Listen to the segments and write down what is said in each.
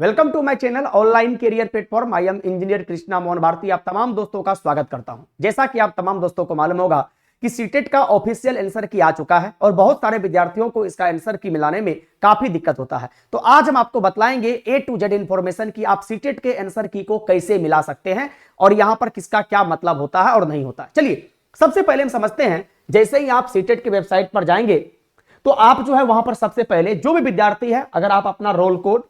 Welcome to my channel online career platform. I am engineer Krishna Mohan Bharti. आप तमाम दोस्तों का स्वागत करता हूं। जैसा कि आप तमाम दोस्तों को मालूम होगा कि सीटेट का ऑफिशियल आंसर की आ चुका है और बहुत सारे विद्यार्थियों को इसका आंसर की मिलाने में काफी दिक्कत होता है। तो आज हम आपको बतलाएंगे ए टू जेड इंफॉर्मेशन की आप सीटेट के आंसर की को कैसे मिला सकते हैं और यहां पर किसका क्या मतलब होता है और नहीं होता है। चलिए सबसे पहले हम समझते हैं, जैसे ही आप सीटेट की वेबसाइट पर जाएंगे तो आप जो है वहां पर सबसे पहले जो भी विद्यार्थी है, अगर आप अपना रोल कोड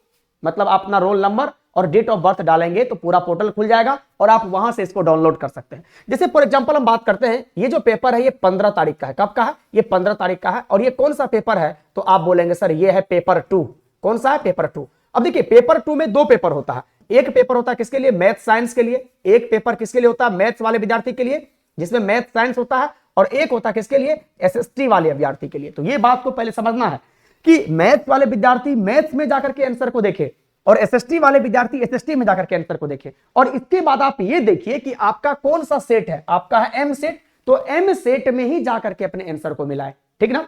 मतलब अपना रोल नंबर और डेट ऑफ बर्थ डालेंगे तो पूरा पोर्टल खुल जाएगा और आप वहां से इसको डाउनलोड कर सकते हैं। जैसे फॉर एग्जांपल हम बात करते हैं, ये जो पेपर है ये 15 तारीख का है। कब का है? ये 15 तारीख का है। और ये कौन सा पेपर है? तो आप बोलेंगे सर ये है पेपर 2। कौन सा है? पेपर 2। अब देखिए पेपर 2 में दो पेपर होता है। एक पेपर होता है किसके लिए? मैथ साइंस के लिए। एक पेपर किसके लिए होता है? मैथ्स वाले विद्यार्थी के लिए, जिसमें मैथ साइंस होता है। और एक होता है किसके लिए? एसएसटी वाले विद्यार्थी के लिए। तो ये बात को पहले समझना है कि मैथ्स वाले विद्यार्थी मैथ्स में जाकर के आंसर को देखे और एसएसटी वाले विद्यार्थी एसएसटी में जाकर के आंसर को देखें। और इसके बाद आप ये देखिए कि आपका कौन सा सेट है। आपका है एम सेट, तो एम सेट में ही जाकर के अपने आंसर को मिलाएं। ठीक ना?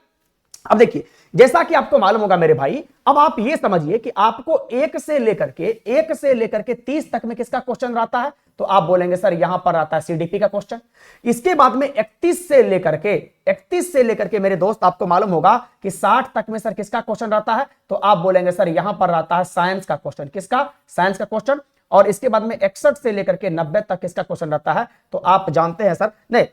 अब देखिए जैसा कि आपको मालूम होगा मेरे भाई, अब आप ये समझिए कि आपको 1 से लेकर के 30 तक में किसका क्वेश्चन रहता है? तो आप बोलेंगे सर यहां पर आता है सीडीपी का क्वेश्चन। इसके बाद में 31 से लेकर के मेरे दोस्त आपको मालूम होगा कि 60 तक में सर किसका क्वेश्चन रहता है? तो आप बोलेंगे सर यहां पर रहता है साइंस का क्वेश्चन। किसका? साइंस का क्वेश्चन। और इसके बाद में 61 से लेकर के 90 तक किसका क्वेश्चन रहता है? तो आप जानते हैं सर, नहीं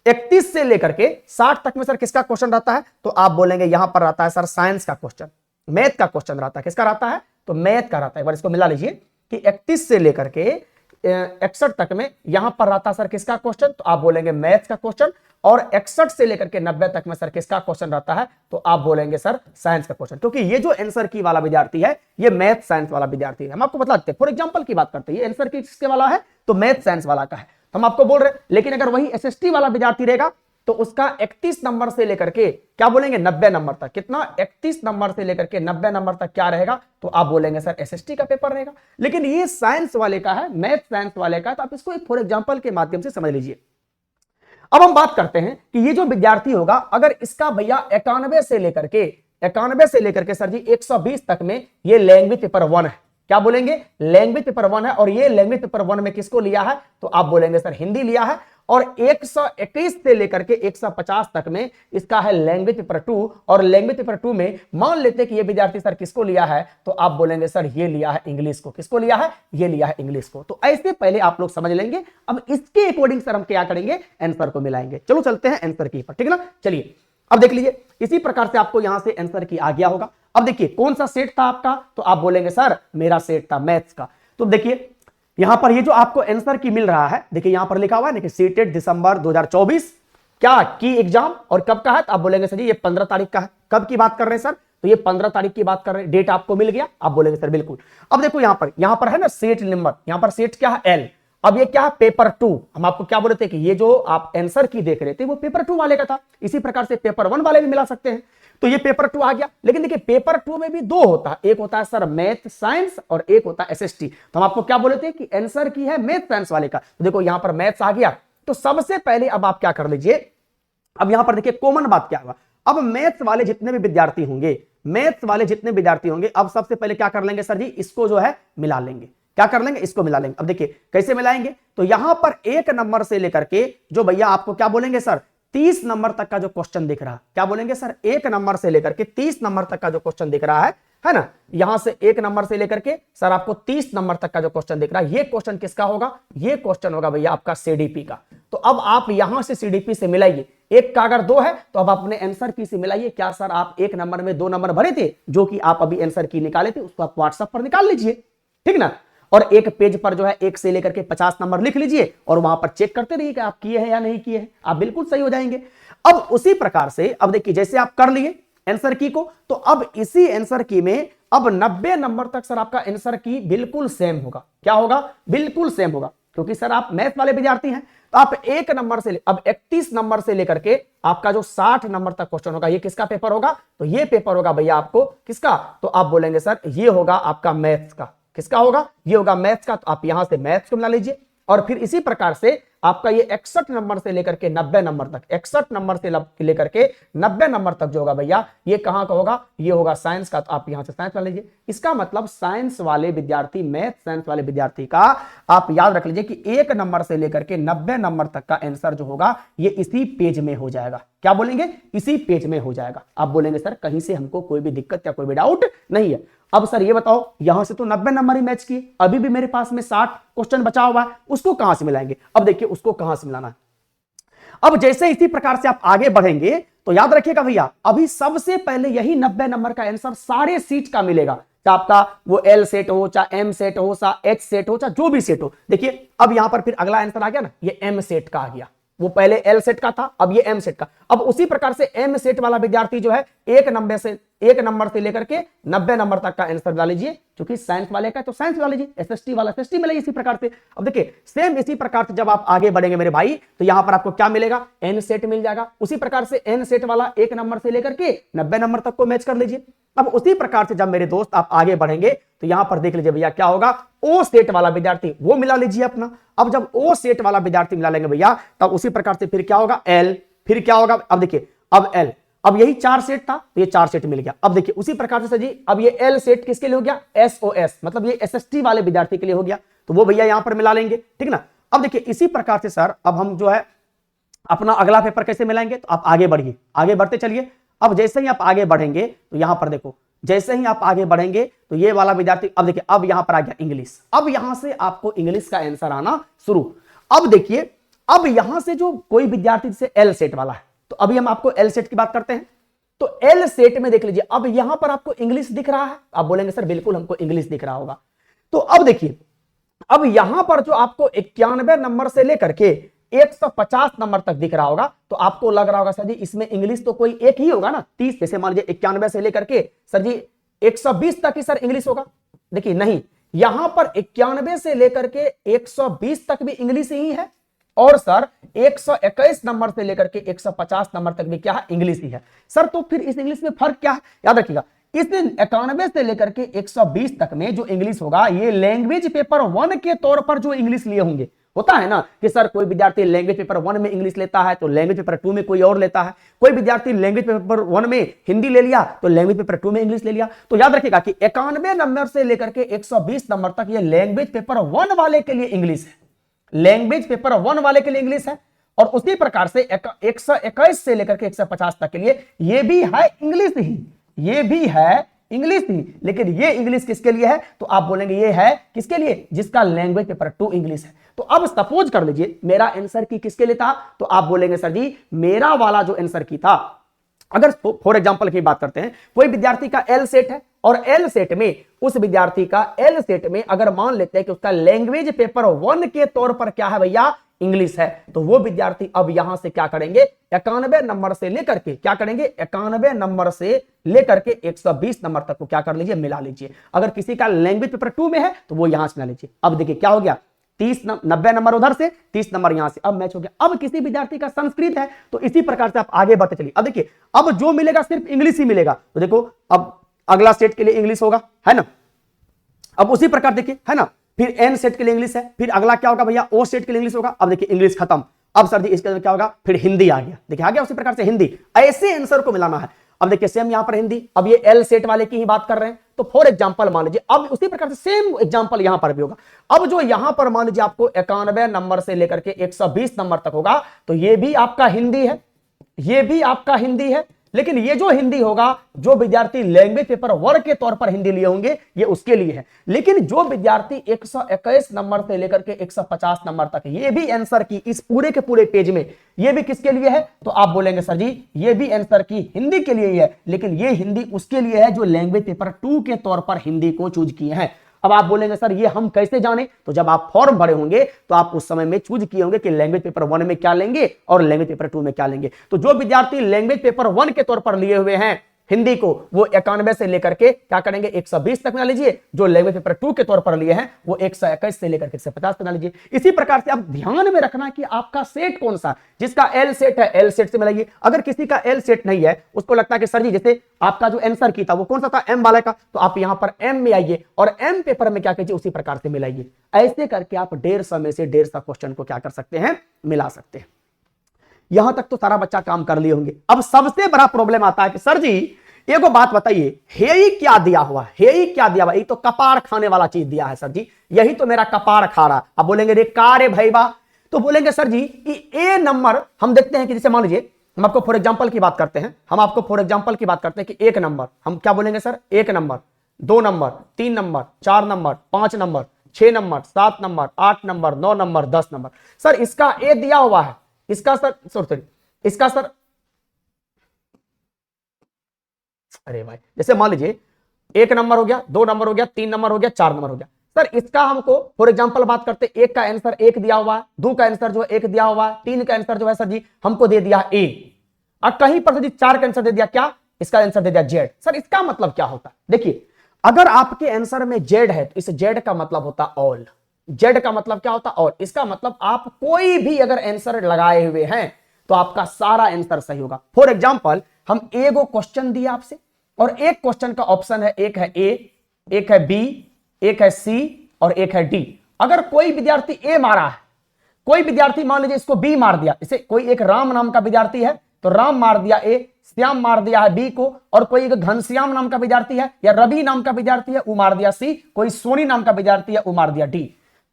31 से लेकर के 60 तक में सर किसका क्वेश्चन रहता है? तो आप बोलेंगे यहां पर रहता है सर साइंस का क्वेश्चन, मैथ का क्वेश्चन रहता है। किसका रहता है? तो मैथ का रहता है। एक बार इसको मिला लीजिए कि 31 से लेकर के 61 तक में यहां पर रहता है सर किसका क्वेश्चन? तो आप बोलेंगे मैथ का क्वेश्चन। और 61 से लेकर के 90 तक में सर किसका क्वेश्चन रहता है? तो आप बोलेंगे सर साइंस का क्वेश्चन। क्योंकि ये जो आंसर की वाला विद्यार्थी है ये मैथ साइंस वाला विद्यार्थी है। हम आपको बता देते हैं, फॉर एग्जांपल की बात करते हैं, ये आंसर की किसके वाला है? तो मैथ साइंस वाला का है। हम आपको बोल रहे हैं, लेकिन अगर वही एसएसटी वाला विद्यार्थी रहेगा तो उसका 31 नंबर से लेकर के क्या बोलेंगे 90 नंबर तक। कितना? 31 नंबर से लेकर के 90 नंबर तक क्या रहेगा? तो आप बोलेंगे सर एसएसटी का पेपर रहेगा। लेकिन ये साइंस वाले का है, मैथ साइंस वाले का है। तो आप इसको एक फॉर एग्जांपल के माध्यम से समझ लीजिए। अब हम बात करते हैं कि ये जो विद्यार्थी होगा, अगर इसका भैया 91 से लेकर के सर जी 120 तक में ये लैंग्वेज पेपर 1 है। क्या बोलेंगे? लैंग्वेज पेपर 1 है। और ये लैंग्वेज पेपर 1 में किसको लिया है? तो आप बोलेंगे सर हिंदी लिया है। और 121 से लेकर के 150 तक में इसका है लैंग्वेज पेपर 2। और लैंग्वेज पेपर 2 में मान लेते हैं कि ये विद्यार्थी सर किसको लिया है? तो आप बोलेंगे सर ये लिया है इंग्लिश को। किसको लिया है? ये लिया है इंग्लिश को। तो ऐसे पहले आप लोग समझ लेंगे। अब इसके अकॉर्डिंग सर हम क्या करेंगे? आंसर को मिलाएंगे। चलो चलते हैं आंसर की पर। ठीक है ना? चलिए अब देख लीजिए, इसी प्रकार से आपको यहां से आंसर की आ गया होगा। अब देखिए कौन सा सेट था आपका? तो आप बोलेंगे सर मेरा सेट था मैथ्स का। तो देखिए यहां पर ये जो आपको आंसर की मिल रहा है, देखिए यहां पर लिखा हुआ है देखिए सीटेट दिसंबर 2024 क्या की एग्जाम। और कब का है? तो आप बोलेंगे सर जी ये 15 तारीख का है। कब की बात कर रहे हैं सर? तो ये 15 तारीख की बात कर रहे हैं। डेट आपको मिल गया? आप बोलेंगे सर बिल्कुल। अब देखो यहां पर है ना सेट नंबर, यहां पर सेट क्या है? एल। अब ये क्या है? पेपर 2। हम आपको क्या बोले थे कि ये जो आप आंसर की देख रहे थे वो पेपर 2 वाले का था। इसी प्रकार से पेपर 1 वाले भी मिला सकते हैं। तो ये पेपर 2 आ गया। लेकिन देखिए पेपर 2 में भी दो होता है, एक होता है सर मैथ साइंस और एक होता है एसएसटी। तो हम आपको क्या बोले थे कि आंसर की है मैथ साइंस वाले का। तो देखो यहां पर मैथ्स आ गया। तो सबसे पहले अब आप क्या कर लीजिए, अब यहां पर देखिए कॉमन बात क्या हुआ। अब मैथ्स वाले जितने भी विद्यार्थी होंगे, अब सबसे पहले क्या कर लेंगे सर जी? इसको जो है मिला लेंगे। क्या कर लेंगे? इसको मिला लेंगे। अब देखिए कैसे मिलाएंगे? तो यहां पर 1 नंबर से लेकर के जो भैया आपको क्या बोलेंगे सर 30 नंबर तक का जो क्वेश्चन दिख रहा है, क्या बोलेंगे सर 1 नंबर से लेकर के 30 नंबर तक का जो क्वेश्चन दिख रहा है ना, यहां से 1 नंबर से लेकर के सर आपको 30 नंबर तक का जो क्वेश्चन दिख रहा है, ये क्वेश्चन किसका होगा? ये क्वेश्चन होगा भैया आपका सीडीपी का। तो अब आप यहां से सीडीपी से मिलाइए। एक का अगर 2 है तो अब अपने आंसर की से मिलाइए। क्या सर आप 1 नंबर में 2 नंबर भरे थे जो कि आप अभी आंसर की निकाले थे, उसको आप व्हाट्सएप पर निकाल लीजिए। ठीक ना? और एक पेज पर जो है 1 से लेकर के 50 नंबर लिख लीजिए और वहां पर चेक करते रहिए कि आप किए हैं या नहीं किए हैं। आप बिल्कुल सही हो जाएंगे। अब उसी प्रकार से अब देखिए जैसे आप कर लिए आंसर की को, तो अब इसी आंसर की में अब 90 नंबर तक सर आपका आंसर की बिल्कुल सेम होगा। क्या होगा? बिल्कुल सेम होगा। क्योंकि सर आप मैथ वाले विद्यार्थी हैं तो आप 1 नंबर से अब 31 नंबर से लेकर के आपका जो 60 नंबर तक क्वेश्चन होगा, ये किसका पेपर होगा? तो ये पेपर होगा भैया आपको किसका? तो आप बोलेंगे सर ये होगा आपका मैथ्स का। किसका होगा? ये होगा मैथ्स का। तो आप यहां से मैथ्स को मिला लीजिए। और फिर इसी प्रकार से आपका ये 61 नंबर से लेकर के 90 नंबर तक, 61 नंबर से लेकर के 90 नंबर तक जो होगा भैया ये कहां का होगा, ये होगा साइंस का। तो आप यहां से साइंस मान लीजिए। इसका मतलब साइंस वाले विद्यार्थी, मैथ साइंस वाले विद्यार्थी का आप याद रख लीजिए कि 1 नंबर से लेकर के 90 नंबर तक का आंसर जो होगा ये इसी पेज में हो जाएगा। क्या बोलेंगे, इसी पेज में हो जाएगा। आप बोलेंगे सर कहीं से हमको कोई भी दिक्कत या कोई भी डाउट नहीं है। अब सर ये बताओ, यहां से तो 90 नंबर ही मैच किए, अभी भी मेरे पास में 60 क्वेश्चन बचा हुआ है, उसको कहां से मिलाएंगे। अब देखिए उसको कहां से मिलाना है। अब जैसे इसी प्रकार से आप आगे बढ़ेंगे तो याद रखिएगा भैया, अभी सबसे पहले यही 90 नंबर का आंसर सारे सीट का मिलेगा, चाहे आपका वो एल सेट हो, चाहे एम सेट हो, चाहे एच सेट हो, चाहे जो भी सेट हो। देखिए अब यहां पर फिर अगला आंसर आ गया ना, ये एम सेट का आ गया। वो पहले एल सेट का था, अब ये एम सेट का। अब उसी प्रकार से एम सेट वाला विद्यार्थी जो है 1 नंबर से लेकर के 90 नंबर तक का आंसर डाल लीजिए। क्योंकि साइंस वाले का तो साइंस वाला लीजिए, एसएसटी वाला एसएसटी मिलेगा इसी प्रकार से। अब देखिए सेम इसी प्रकार से जब आप आगे बढ़ेंगे मेरे भाई, तो यहां पर आपको क्या मिलेगा, एन सेट मिल जाएगा। उसी प्रकार से एन सेट वाला 1 नंबर से लेकर के 90 नंबर तक को मैच कर लीजिए। अब उसी प्रकार से जब मेरे दोस्त आप आगे बढ़ेंगे तो यहां पर देख लीजिए भैया क्या होगा, ओ सेट वाला विद्यार्थी वो मिला लीजिए अपना। अब जब ओ सेट वाला विद्यार्थी मिला लेंगे भैया, तब उसी प्रकार से फिर क्या होगा, एल, फिर क्या होगा, अब देखिए अब एल, अब यही 4 सेट था तो ये 4 सेट मिल गया। अब देखिए उसी प्रकार से सर जी अब ये एल सेट किसके लिए हो गया, एसओएस, मतलब ये एसएसटी वाले विद्यार्थी के लिए हो गया, तो वो भैया यहां पर मिला लेंगे, ठीक ना। अब देखिए इसी प्रकार से सर अब हम जो है अपना अगला पेपर कैसे मिलाएंगे, तो आप आगे बढ़िए, आगे बढ़ते चलिए। अब जैसे ही आप आगे बढ़ेंगे तो यहां पर देखो, जैसे ही आप आगे बढ़ेंगे तो ये वाला विद्यार्थी, अब देखिए अब यहां पर आ गया इंग्लिश। अब यहां से आपको इंग्लिश का आंसर आना शुरू। अब देखिए अब यहां से जो कोई विद्यार्थी जैसे एल सेट वाला है, तो अभी हम आपको एल सेट की बात करते हैं। तो एल सेट में देख लीजिए अब यहां पर आपको इंग्लिश दिख रहा है। आप बोलेंगे सर बिल्कुल हमको इंग्लिश दिख रहा होगा। तो अब देखिए अब यहां पर जो आपको 91 नंबर से लेकर के 150 नंबर तक दिख रहा होगा, तो आपको लग रहा होगा सर जी इसमें इंग्लिश तो कोई एक ही होगा ना, 30, जैसे मान लीजिए 91 से लेकर के सर जी 120 तक ही सर इंग्लिश होगा। देखिए नहीं, यहां पर 91 से लेकर के 120 तक भी इंग्लिश ही है, और सर 121 नंबर से लेकर के 150 नंबर तक भी क्या है, इंग्लिश ही है। सर तो फिर इस इंग्लिश में फर्क क्या है, याद रखिएगा इस 91 से लेकर के 120 तक में जो इंग्लिश होगा ये लैंग्वेज पेपर 1 के तौर पर जो इंग्लिश लिए होंगे। होता है ना कि सर कोई विद्यार्थी लैंग्वेज पेपर 1 में इंग्लिश लेता है तो लैंग्वेज पेपर 2 में कोई और लेता है, कोई विद्यार्थी लैंग्वेज पेपर 1 में हिंदी ले लिया तो लैंग्वेज पेपर 2 में इंग्लिश ले लिया। तो याद रखिएगा कि 91 नंबर से लेकर के 120 नंबर तक ये लैंग्वेज पेपर 1 वाले के लिए इंग्लिश है, लैंग्वेज पेपर 1 वाले के लिए इंग्लिश है। और उसी प्रकार से 121 से लेकर के 150 तक के लिए ये भी है इंग्लिश ही, ये भी है इंग्लिश ही, लेकिन ये इंग्लिश किसके लिए है, तो आप बोलेंगे ये है किसके लिए, जिसका लैंग्वेज पेपर 2 इंग्लिश है। तो अब सपोज कर लीजिए मेरा आंसर की किसके लिए था, तो आप बोलेंगे सर जी मेरा वाला जो आंसर की था, अगर फॉर एग्जांपल की बात करते हैं, कोई विद्यार्थी का एल सेट है और एल सेट में उस विद्यार्थी का एल सेट में अगर मान लेते हैं कि उसका लैंग्वेज पेपर 1 के तौर पर क्या है भैया, इंग्लिश है, तो वो विद्यार्थी अब यहां से क्या करेंगे, 91 नंबर से लेकर के क्या करेंगे, 91 नंबर से लेकर के 120 नंबर तक को क्या कर लीजिए, मिला लीजिए। अगर किसी का लैंग्वेज पेपर 2 में है तो वो यहां से मिला लीजिए। अब देखिए क्या हो गया, 90 नंबर उधर से, 30 नंबर यहां से, अब मैच हो गया। अब किसी विद्यार्थी का संस्कृत है तो इसी प्रकार से आप आगे बढ़ते चलिए। अब देखिए अब जो मिलेगा सिर्फ इंग्लिश ही मिलेगा, तो देखो अब अगला स्टेट के लिए इंग्लिश होगा, है ना। अब उसी प्रकार देखिए, है ना, फिर एन सेट के लिए इंग्लिश है, फिर अगला क्या होगा भैया, ओ सेट के लिए इंग्लिश होगा। अब देखिए इंग्लिश खत्म, अब सर जी इसके अंदर क्या होगा, फिर हिंदी आ गया। देखिए आ गया उसी प्रकार से हिंदी, ऐसे आंसर को मिलाना है। अब देखिए सेम यहां पर हिंदी, अब ये एल सेट वाले की ही बात कर रहे हैं, तो फॉर एग्जांपल मान लीजिए अब उसी प्रकार से सेम एग्जांपल यहां पर भी होगा। अब जो यहां पर मान लीजिए आपको 91 नंबर से लेकर के 120 नंबर तक होगा, तो ये भी आपका हिंदी है, ये भी आपका हिंदी है, लेकिन ये जो हिंदी होगा, जो विद्यार्थी लैंग्वेज पेपर 1 के तौर पर हिंदी लिए होंगे ये उसके लिए है। लेकिन जो विद्यार्थी 121 नंबर से लेकर के 150 नंबर तक ये भी आंसर की इस पूरे के पूरे पेज में ये भी किसके लिए है, तो आप बोलेंगे सर जी ये भी आंसर की हिंदी के लिए ही है, लेकिन ये हिंदी उसके लिए है जो लैंग्वेज पेपर 2 के तौर पर हिंदी को चूज किए हैं। अब आप बोलेंगे सर ये हम कैसे जाने, तो जब आप फॉर्म भरे होंगे तो आप उस समय में चूज किए होंगे कि लैंग्वेज पेपर 1 में क्या लेंगे और लैंग्वेज पेपर 2 में क्या लेंगे। तो जो विद्यार्थी लैंग्वेज पेपर 1 के तौर पर लिए हुए हैं हिंदी को वो 91 से लेकर के क्या करेंगे 120 तक बना लीजिए, जो लैंग्वेज पेपर 2 के तौर पर लिए हैं वो 121 से लेकर के 150 बना लीजिए। इसी प्रकार से आप ध्यान में रखना कि आपका सेट कौन सा, जिसका एल सेट है एल सेट से मिलाइए। अगर किसी का एल सेट नहीं है, उसको लगता है कि सर जी जैसे आपका जो आंसर की था वो कौन सा था, एम वाले का, तो आप यहां पर एम में आइए और एम पेपर में क्या कीजिए उसी प्रकार से मिलाइए। ऐसे करके आप 150 में से 150 क्वेश्चन को क्या कर सकते हैं, मिला सकते हैं। यहां तक तो सारा बच्चा काम कर लिए होंगे। अब सबसे बड़ा प्रॉब्लम आता है कि सर जी एगो बात बताइए, हे क्या दिया हुआ, हे क्या दिया हुआ, ये तो कपाड़ खाने वाला चीज दिया है सर जी, यही तो मेरा कपाड़ खा रहा। अब बोलेंगे रे का रे भैया, तो बोलेंगे सर जी कि ए नंबर हम देखते हैं कि जैसे मान लीजिए हम आपको फॉर एग्जांपल की बात करते हैं, हम आपको फॉर एग्जांपल की बात करते हैं कि एक नंबर हम क्या बोलेंगे सर, एक number, 2 number, 3 number, 4 number, 5 number, 6 number, 7 number, 8 number, 9 number, 10 number. Sir इसका ए दिया हुआ है, इसका सर सॉरी इसका सर, अरे भाई जैसे मान लीजिए 1 नंबर हो गया, 2 नंबर हो गया, 3 नंबर हो गया, 4 नंबर हो गया। सर इसका हमको फॉर एग्जांपल बात करते हैं, एक का आंसर 1 दिया हुआ है, 2 का आंसर जो है 1 दिया हुआ है, 3 का आंसर जो है सर जी हमको दे दिया ए, और कहीं पर सर जी 4 का आंसर दे दिया क्या, इसका आंसर दे दिया जेड। सर इसका मतलब क्या होता है, देखिए अगर आपके आंसर में जेड है तो इस जेड का मतलब होता ऑल, जेड का मतलब क्या होता ऑल, इसका मतलब आप कोई भी अगर आंसर लगाए हुए हैं तो आपका सारा आंसर सही होगा। फॉर एग्जांपल हम एगो क्वेश्चन दिया आपसे और एक क्वेश्चन का ऑप्शन है, एक है ए, एक है बी, एक है सी और एक है डी। अगर कोई विद्यार्थी ए मारा है, कोई विद्यार्थी मान लीजिए इसको बी मार दिया, इसे कोई एक राम नाम का विद्यार्थी है तो राम मार दिया ए, श्याम मार दिया है बी को, और कोई एक घनश्याम नाम का विद्यार्थी है या रवि नाम का विद्यार्थी है वो मार दिया सी, कोई सोनी नाम का विद्यार्थी है वो मार दिया डी।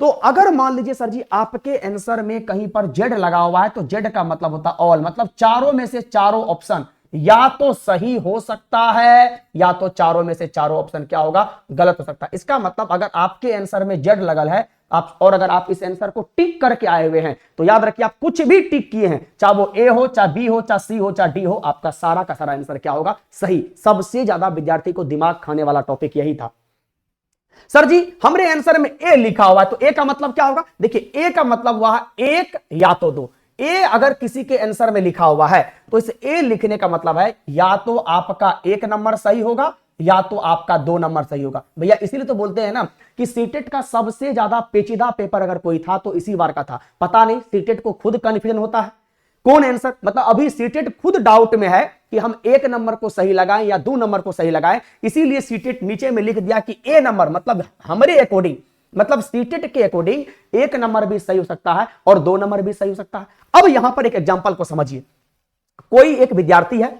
तो अगर मान लीजिए सर जी आपके आंसर में कहीं पर जेड लगा हुआ है तो जेड का मतलब होता ऑल, मतलब चारों में से चारों ऑप्शन या तो सही हो सकता है या तो चारों में से चारों ऑप्शन क्या होगा, गलत हो सकता है। इसका मतलब अगर आपके आंसर में जेड लगल है आप, और अगर आप इस आंसर को टिक करके आए हुए हैं तो याद रखिए आप कुछ भी टिक किए हैं, चाहे वो ए हो, चाहे बी हो, चाहे सी हो, चाहे डी हो, आपका सारा का सारा आंसर क्या होगा, सही। सबसे ज्यादा विद्यार्थी को दिमाग खाने वाला टॉपिक यही था। सर जी हमरे आंसर में ए लिखा हुआ है तो ए का मतलब क्या होगा, देखिए ए का मतलब हुआ है एक या तो दो। ए अगर किसी के आंसर में लिखा हुआ है तो इस ए लिखने का मतलब है या तो आपका 1 नंबर सही होगा या तो आपका 2 नंबर सही होगा। भैया इसीलिए तो बोलते हैं ना कि सीटेट का सबसे ज्यादा पेचीदा पेपर अगर कोई था तो इसी बार का था। पता नहीं सीटेट को खुद कंफ्यूजन होता है कौन आंसर, मतलब अभी सीटेट खुद डाउट में है कि हम 1 नंबर को सही लगाएं या 2 नंबर को सही लगाएं, इसीलिए सीटेट नीचे में लिख दिया कि ए नंबर, मतलब हमारे अकॉर्डिंग, मतलब सीटेट के अकॉर्डिंग 1 नंबर भी सही हो सकता है और 2 नंबर भी सही हो सकता है। अब यहां पर एक एग्जांपल को समझिए, कोई एक विद्यार्थी है,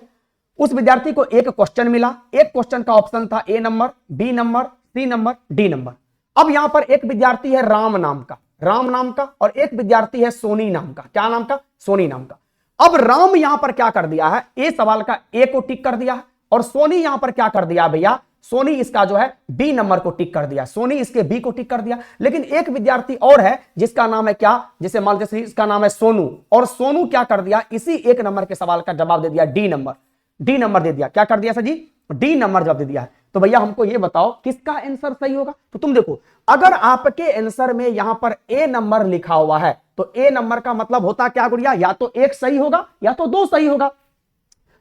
उस विद्यार्थी को एक क्वेश्चन मिला, एक क्वेश्चन का ऑप्शन था A number, B number, C number, D number. अब यहां पर एक विद्यार्थी है राम नाम का, राम नाम का, और एक विद्यार्थी है सोनी नाम का, क्या नाम का, सोनी नाम का। अब राम यहां पर क्या कर दिया है, ए सवाल का ए को टिक कर दिया है, और सोनी यहां पर क्या कर दिया भैया, सोनी इसका जो है बी नंबर को टिक कर दिया, सोनी इसके बी को टिक कर दिया। लेकिन एक विद्यार्थी और है जिसका नाम है क्या, जैसे मान लीजिए इसका नाम है सोनू, और सोनू क्या कर दिया, इसी 1 नंबर के सवाल का जवाब दे दिया डी नंबर, डी नंबर दे दिया, क्या कर दिया सर जी, डी नंबर जवाब दे दिया है। तो भैया हमको ये बताओ किसका आंसर सही होगा। तो तुम देखो अगर आपके आंसर में यहां पर ए नंबर लिखा हुआ है तो ए नंबर का मतलब होता क्या गुड़िया, या तो 1 सही होगा या तो 2 सही होगा।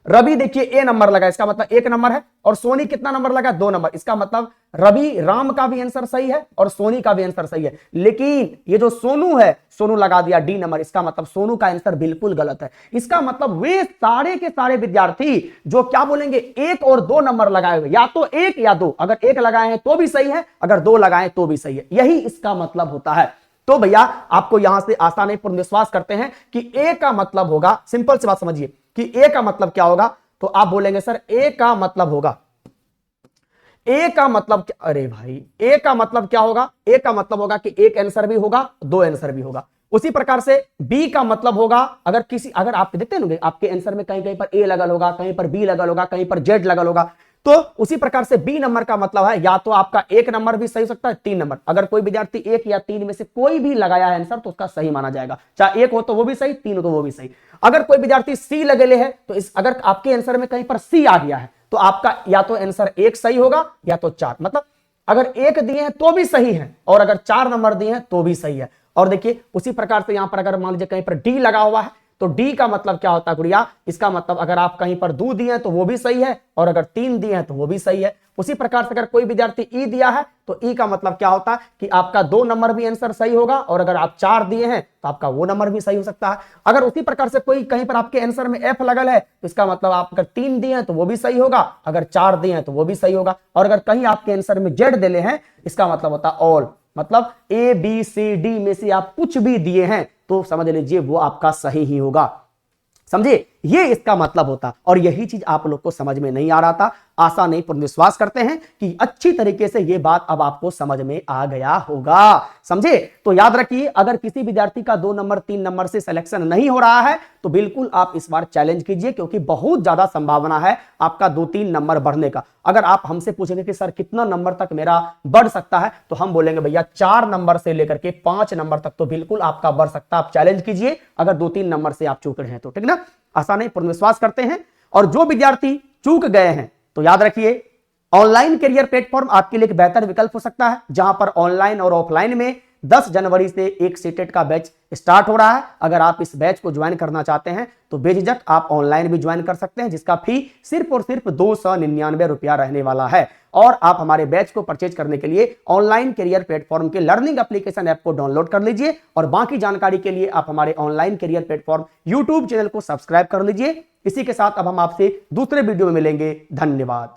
रवि देखिए ए नंबर लगा, इसका मतलब 1 नंबर है, और सोनी कितना नंबर लगा, 2 नंबर, इसका मतलब रवि राम का भी आंसर सही है और सोनी का भी आंसर सही है। लेकिन ये जो सोनू है, सोनू लगा दिया डी नंबर, इसका मतलब सोनू का आंसर बिल्कुल गलत है। इसका मतलब वे सारे के सारे विद्यार्थी जो क्या बोलेंगे 1 और 2 नंबर लगाए हुए, या तो 1 या 2, अगर 1 लगाए हैं तो भी सही है, अगर 2 लगाए तो भी सही है, यही इसका मतलब होता है। तो भैया आपको यहां से आसानी पूर्ण विश्वास करते हैं कि ए का मतलब होगा, सिंपल सी बात समझिए कि ए का मतलब क्या होगा, तो आप बोलेंगे सर ए का मतलब होगा, ए का मतलब क्या, अरे भाई ए का मतलब क्या होगा, ए का मतलब होगा कि 1 आंसर भी होगा 2 आंसर भी होगा। उसी प्रकार से बी का मतलब होगा अगर आप देखते हैं आपके आंसर में कहीं कहीं पर ए लगल होगा, कहीं पर बी लगल होगा, कहीं पर जेड लगल होगा, तो उसी प्रकार से बी नंबर का मतलब है या तो आपका 1 नंबर भी सही हो सकता है, 3 नंबर। अगर कोई विद्यार्थी 1 या 3 में से कोई भी लगाया है आंसर तो उसका सही माना जाएगा, चाहे 1 हो तो वो भी सही, 3 हो तो वो भी सही। अगर कोई विद्यार्थी सी लगेले है तो अगर आपके आंसर में कहीं पर सी आ गया है तो आपका या तो आंसर 1 सही होगा या तो 4, मतलब अगर 1 दिए हैं तो भी सही है और अगर 4 नंबर दिए हैं तो भी सही है। और देखिए उसी प्रकार से यहां पर अगर मान लीजिए कहीं पर डी लगा हुआ है तो डी का मतलब क्या होता है गुड़िया, इसका मतलब अगर आप कहीं पर 2 दिए हैं तो वो भी सही है, और अगर 3 दिए हैं तो वो भी सही है। उसी प्रकार से अगर कोई विद्यार्थी ई दिया है तो ई का मतलब क्या होता है कि आपका 2 नंबर भी आंसर सही होगा, और अगर आप 4 दिए हैं तो आपका वो नंबर भी सही हो सकता है। अगर उसी प्रकार से कोई कहीं पर आपके आंसर में एफ लगल है तो इसका मतलब आप अगर 3 दिए हैं तो वो भी सही होगा, अगर 4 दिए हैं तो वो भी सही होगा, और अगर कहीं आपके आंसर में जेड दिले हैं इसका मतलब होता है ऑल, मतलब ए बी सी डी में से आप कुछ भी दिए हैं तो समझ लीजिए वो आपका सही ही होगा। समझे, ये इसका मतलब होता, और यही चीज आप लोग को समझ में नहीं आ रहा था। आशा नहीं पूर्ण विश्वास करते हैं कि अच्छी तरीके से ये बात अब आपको समझ में आ गया होगा। समझे, तो याद रखिए अगर किसी विद्यार्थी का 2 नंबर 3 नंबर से सिलेक्शन नहीं हो रहा है तो बिल्कुल आप इस बार चैलेंज कीजिए, क्योंकि बहुत ज्यादा संभावना है आपका 2-3 नंबर बढ़ने का। अगर आप हमसे पूछेंगे कि सर कितना नंबर तक मेरा बढ़ सकता है, तो हम बोलेंगे भैया 4 नंबर से लेकर के 5 नंबर तक तो बिल्कुल आपका बढ़ सकता है। आप चैलेंज कीजिए अगर 2-3 नंबर से आप चूक रहे हैं तो, ठीक ना। आशा नहीं पूर्ण विश्वास करते हैं। और जो विद्यार्थी चूक गए हैं तो याद रखिए ऑनलाइन करियर प्लेटफॉर्म आपके लिए एक बेहतर विकल्प हो सकता है, जहां पर ऑनलाइन और ऑफलाइन में 10 जनवरी से एक सीटेट का बैच स्टार्ट हो रहा है। अगर आप इस बैच को ज्वाइन करना चाहते हैं तो बेझिझक आप ऑनलाइन भी ज्वाइन कर सकते हैं, जिसका फी सिर्फ और सिर्फ 299 रुपया रहने वाला है। और आप हमारे बैच को परचेज करने के लिए ऑनलाइन करियर प्लेटफॉर्म के लर्निंग एप्लीकेशन ऐप को डाउनलोड कर लीजिए, और बाकी जानकारी के लिए आप हमारे online career platform YouTube channel को सब्सक्राइब कर लीजिए। इसी के साथ अब हम आपसे दूसरे वीडियो में मिलेंगे। धन्यवाद।